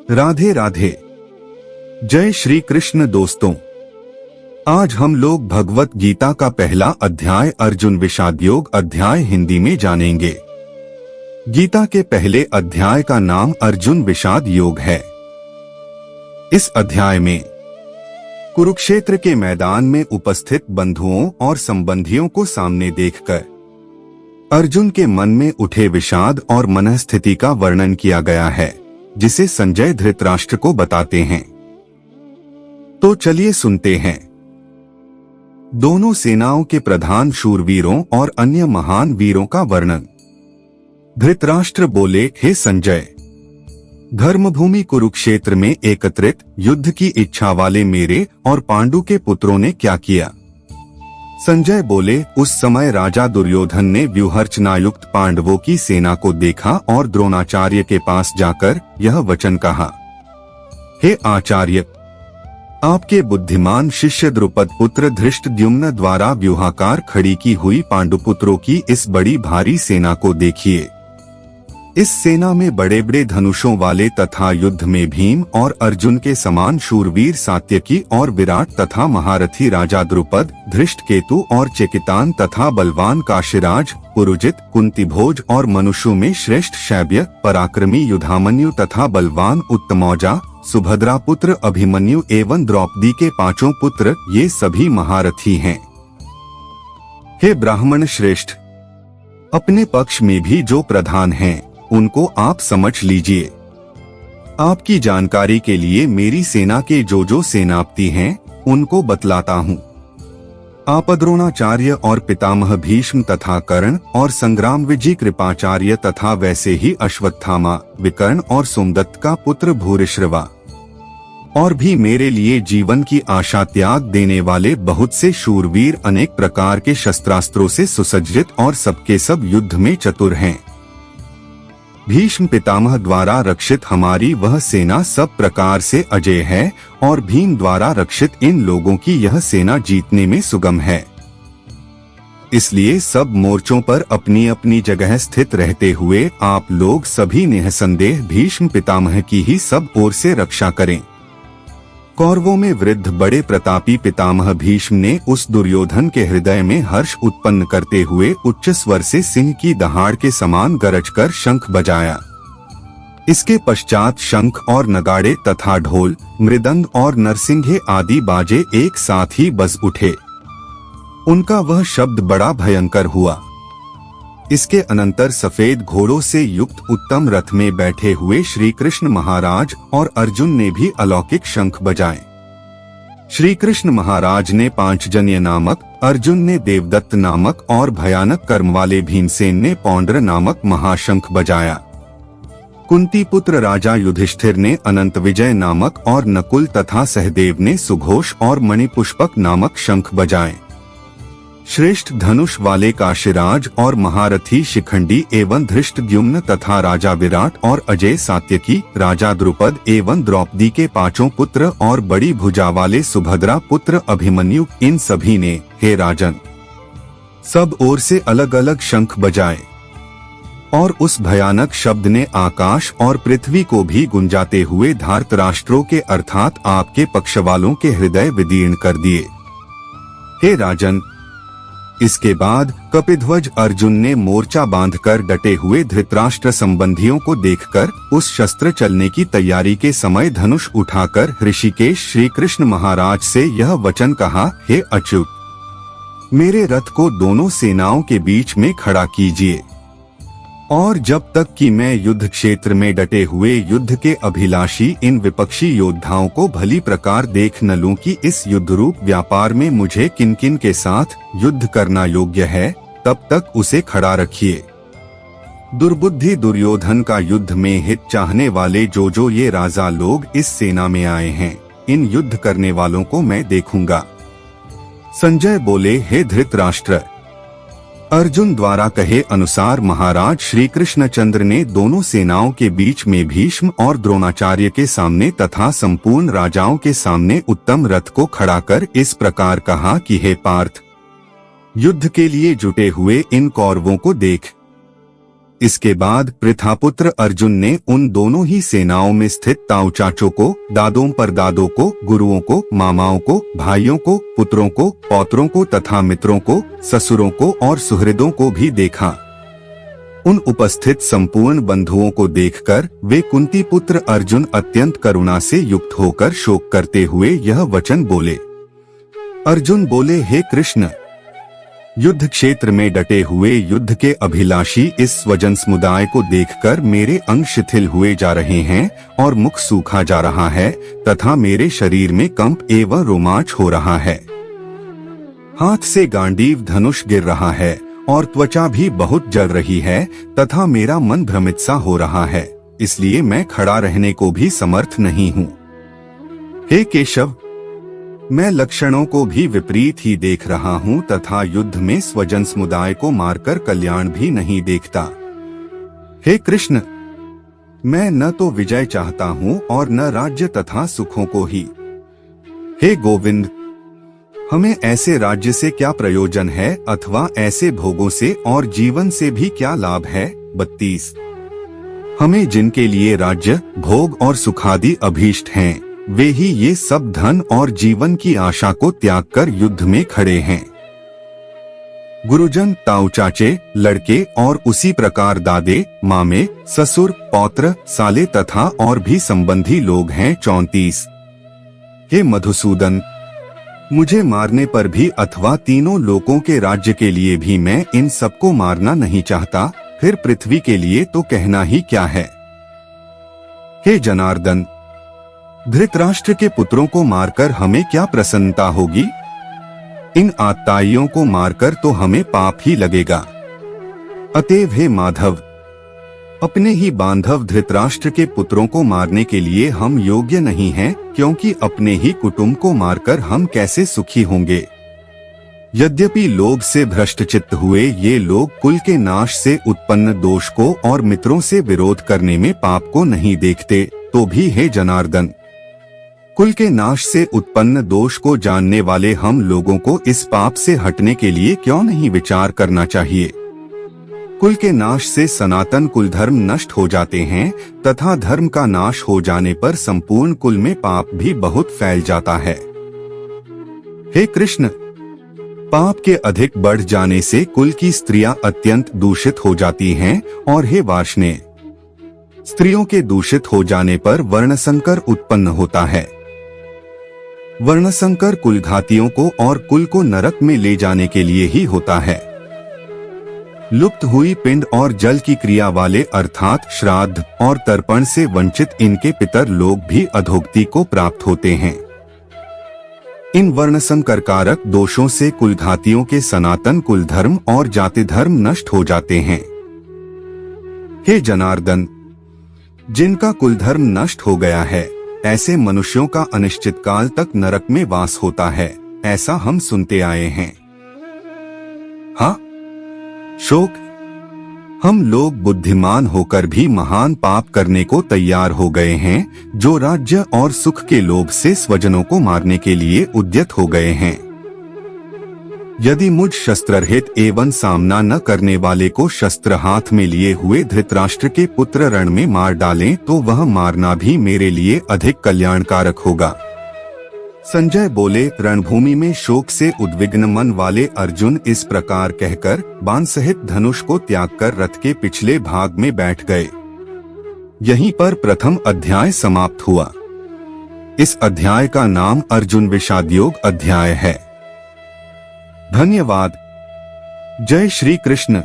राधे राधे। जय श्री कृष्ण दोस्तों, आज हम लोग भगवत गीता का पहला अध्याय अर्जुन विषाद योग अध्याय हिंदी में जानेंगे। गीता के पहले अध्याय का नाम अर्जुन विषाद योग है। इस अध्याय में कुरुक्षेत्र के मैदान में उपस्थित बंधुओं और संबंधियों को सामने देखकर अर्जुन के मन में उठे विषाद और मनस्थिति का वर्णन किया गया है, जिसे संजय धृतराष्ट्र को बताते हैं। तो चलिए सुनते हैं। दोनों सेनाओं के प्रधान शूरवीरों और अन्य महान वीरों का वर्णन। धृतराष्ट्र बोले, हे संजय, धर्मभूमि कुरुक्षेत्र में एकत्रित युद्ध की इच्छा वाले मेरे और पांडु के पुत्रों ने क्या किया? संजय बोले, उस समय राजा दुर्योधन ने व्यूहरचनायुक्त पांडवों की सेना को देखा और द्रोणाचार्य के पास जाकर यह वचन कहा, हे आचार्य, आपके बुद्धिमान शिष्य द्रुपद पुत्र धृष्टद्युम्न द्वारा व्यूहाकार खड़ी की हुई पांडुपुत्रों की इस बड़ी भारी सेना को देखिए। इस सेना में बड़े बड़े धनुषों वाले तथा युद्ध में भीम और अर्जुन के समान शूरवीर सात्यकी और विराट तथा महारथी राजा द्रुपद, धृष्टकेतु और चेकितान तथा बलवान काशीराज, पुरुजित, कुंतीभोज और मनुष्यों में श्रेष्ठ शैब्य, पराक्रमी युधामन्यु तथा बलवान उत्तमौजा, सुभद्रा पुत्र अभिमन्यु एवं द्रौपदी के पांचों पुत्र, ये सभी महारथी हैं। हे ब्राह्मण श्रेष्ठ, अपने पक्ष में भी जो प्रधान हैं, उनको आप समझ लीजिए। आपकी जानकारी के लिए मेरी सेना के जो सेनापति हैं, उनको बतलाता हूँ। आप द्रोणाचार्य और पितामह भीष्म तथा कर्ण और संग्राम विजय कृपाचार्य तथा वैसे ही अश्वत्थामा, विकर्ण और सोमदत्त का पुत्र भूरिश्रवा और भी मेरे लिए जीवन की आशा त्याग देने वाले बहुत से शूरवीर अनेक प्रकार के शस्त्रास्त्रों से सुसज्जित और सबके सब युद्ध में चतुर हैं। भीष्म पितामह द्वारा रक्षित हमारी वह सेना सब प्रकार से अजेय है और भीम द्वारा रक्षित इन लोगों की यह सेना जीतने में सुगम है। इसलिए सब मोर्चों पर अपनी अपनी जगह स्थित रहते हुए आप लोग सभी निःसंदेह भीष्म पितामह की ही सब ओर से रक्षा करें। कौरवों में वृद्ध बड़े प्रतापी पितामह भीष्म ने उस दुर्योधन के हृदय में हर्ष उत्पन्न करते हुए उच्च स्वर से सिंह की दहाड़ के समान गरजकर शंख बजाया। इसके पश्चात शंख और नगाड़े तथा ढोल, मृदंग और नरसिंघे आदि बाजे एक साथ ही बज उठे। उनका वह शब्द बड़ा भयंकर हुआ। इसके अनंतर सफेद घोड़ों से युक्त उत्तम रथ में बैठे हुए श्री कृष्ण महाराज और अर्जुन ने भी अलौकिक शंख बजाए। श्री कृष्ण महाराज ने पांचजन्य नामक, अर्जुन ने देवदत्त नामक और भयानक कर्म वाले भीमसेन ने पौंड्र नामक महाशंख बजाया। कुंती पुत्र राजा युधिष्ठिर ने अनंत विजय नामक और नकुल तथा सहदेव ने सुघोष और मणिपुष्पक नामक शंख बजाए। श्रेष्ठ धनुष वाले काशीराज और महारथी शिखंडी एवं धृष्टद्युम्न तथा राजा विराट और अजय सात्यकी, राजा द्रुपद एवं द्रौपदी के पांचों पुत्र और बड़ी भुजा वाले सुभद्रा पुत्र अभिमन्यु, इन सभी ने, हे राजन, सब ओर से अलग अलग शंख बजाए और उस भयानक शब्द ने आकाश और पृथ्वी को भी गुंजाते हुए धृतराष्ट्रों के अर्थात आपके पक्ष वालों के हृदय विदीर्ण कर दिए। हे राजन, इसके बाद कपिध्वज अर्जुन ने मोर्चा बांधकर डटे हुए धृतराष्ट्र संबंधियों को देखकर उस शस्त्र चलने की तैयारी के समय धनुष उठाकर ऋषिकेश श्री कृष्ण महाराज से यह वचन कहा, हे अच्युत, मेरे रथ को दोनों सेनाओं के बीच में खड़ा कीजिए और जब तक कि मैं युद्ध क्षेत्र में डटे हुए युद्ध के अभिलाषी इन विपक्षी योद्धाओं को भली प्रकार देख न लूं कि इस युद्ध रूप व्यापार में मुझे किन किन के साथ युद्ध करना योग्य है, तब तक उसे खड़ा रखिए। दुर्बुद्धि दुर्योधन का युद्ध में हित चाहने वाले जो ये राजा लोग इस सेना में आए हैं, इन युद्ध करने वालों को मैं देखूंगा। संजय बोले, हे धृतराष्ट्र, अर्जुन द्वारा कहे अनुसार महाराज श्री कृष्णचंद्र ने दोनों सेनाओं के बीच में भीष्म और द्रोणाचार्य के सामने तथा संपूर्ण राजाओं के सामने उत्तम रथ को खड़ा कर इस प्रकार कहा कि हे पार्थ, युद्ध के लिए जुटे हुए इन कौरवों को देख। इसके बाद प्रथापुत्र अर्जुन ने उन दोनों ही सेनाओं में स्थित ताऊ चाचों को, दादों परदादों को, गुरुओं को, मामाओं को, भाइयों को, पुत्रों को, पौत्रों को तथा मित्रों को, ससुरों को और सुहृदों को भी देखा। उन उपस्थित संपूर्ण बंधुओं को देखकर वे कुंती पुत्र अर्जुन अत्यंत करुणा से युक्त होकर शोक करते हुए यह वचन बोले। अर्जुन बोले, हे कृष्ण, युद्ध क्षेत्र में डटे हुए युद्ध के अभिलाषी इस स्वजन समुदाय को देखकर मेरे अंग शिथिल हुए जा रहे हैं और मुख सूखा जा रहा है तथा मेरे शरीर में कंप एवं रोमांच हो रहा है। हाथ से गांडीव धनुष गिर रहा है और त्वचा भी बहुत जल रही है तथा मेरा मन भ्रमित सा हो रहा है, इसलिए मैं खड़ा रहने को भी समर्थ नहीं हूँ। हे केशव, मैं लक्षणों को भी विपरीत ही देख रहा हूँ तथा युद्ध में स्वजन समुदाय को मारकर कल्याण भी नहीं देखता। हे कृष्ण, मैं न तो विजय चाहता हूँ और न राज्य तथा सुखों को ही। हे गोविंद, हमें ऐसे राज्य से क्या प्रयोजन है अथवा ऐसे भोगों से और जीवन से भी क्या लाभ है। 32। हमें जिनके लिए राज्य, भोग और सुखादि अभीष्ट हैं, वे ही ये सब धन और जीवन की आशा को त्याग कर युद्ध में खड़े हैं। गुरुजन, ताऊ चाचे, लड़के और उसी प्रकार दादे, मामे, ससुर, पौत्र, साले तथा और भी संबंधी लोग हैं। 34। हे मधुसूदन, मुझे मारने पर भी अथवा तीनों लोकों के राज्य के लिए भी मैं इन सबको मारना नहीं चाहता, फिर पृथ्वी के लिए तो कहना ही क्या है। हे जनार्दन, धृतराष्ट्र के पुत्रों को मारकर हमें क्या प्रसन्नता होगी। इन आत्ताइयों को मारकर तो हमें पाप ही लगेगा। अतएव हे माधव, अपने ही बांधव धृतराष्ट्र के पुत्रों को मारने के लिए हम योग्य नहीं हैं, क्योंकि अपने ही कुटुंब को मारकर हम कैसे सुखी होंगे। यद्यपि लोभ से भ्रष्टचित्त हुए ये लोग कुल के नाश से उत्पन्न दोष को और मित्रों से विरोध करने में पाप को नहीं देखते, तो भी हे जनार्दन, कुल के नाश से उत्पन्न दोष को जानने वाले हम लोगों को इस पाप से हटने के लिए क्यों नहीं विचार करना चाहिए। कुल के नाश से सनातन कुल धर्म नष्ट हो जाते हैं तथा धर्म का नाश हो जाने पर संपूर्ण कुल में पाप भी बहुत फैल जाता है। हे कृष्ण, पाप के अधिक बढ़ जाने से कुल की स्त्रियां अत्यंत दूषित हो जाती हैं और हे वार्ष्णेय, स्त्रियों के दूषित हो जाने पर वर्णसंकर उत्पन्न होता है। वर्णसंकर कुलघातियों को और कुल को नरक में ले जाने के लिए ही होता है। लुप्त हुई पिंड और जल की क्रिया वाले अर्थात श्राद्ध और तर्पण से वंचित इनके पितर लोग भी अधोगति को प्राप्त होते हैं। इन वर्णसंकर कारक दोषों से कुलघातियों के सनातन कुल धर्म और जाति धर्म नष्ट हो जाते हैं। हे जनार्दन, जिनका कुल धर्म नष्ट हो गया है, ऐसे मनुष्यों का अनिश्चित काल तक नरक में वास होता है, ऐसा हम सुनते आए हैं। हाँ, शोक, हम लोग बुद्धिमान होकर भी महान पाप करने को तैयार हो गए हैं, जो राज्य और सुख के लोभ से स्वजनों को मारने के लिए उद्यत हो गए हैं। यदि मुझ शस्त्ररहित एवं सामना न करने वाले को शस्त्र हाथ में लिए हुए धृतराष्ट्र के पुत्र रण में मार डालें तो वह मारना भी मेरे लिए अधिक कल्याणकारक होगा। संजय बोले, रणभूमि में शोक से उद्विग्न मन वाले अर्जुन इस प्रकार कहकर बाण सहित धनुष को त्याग कर रथ के पिछले भाग में बैठ गए। यहीं पर प्रथम अध्याय समाप्त हुआ। इस अध्याय का नाम अर्जुन विषादयोग अध्याय है। धन्यवाद। जय श्री कृष्ण।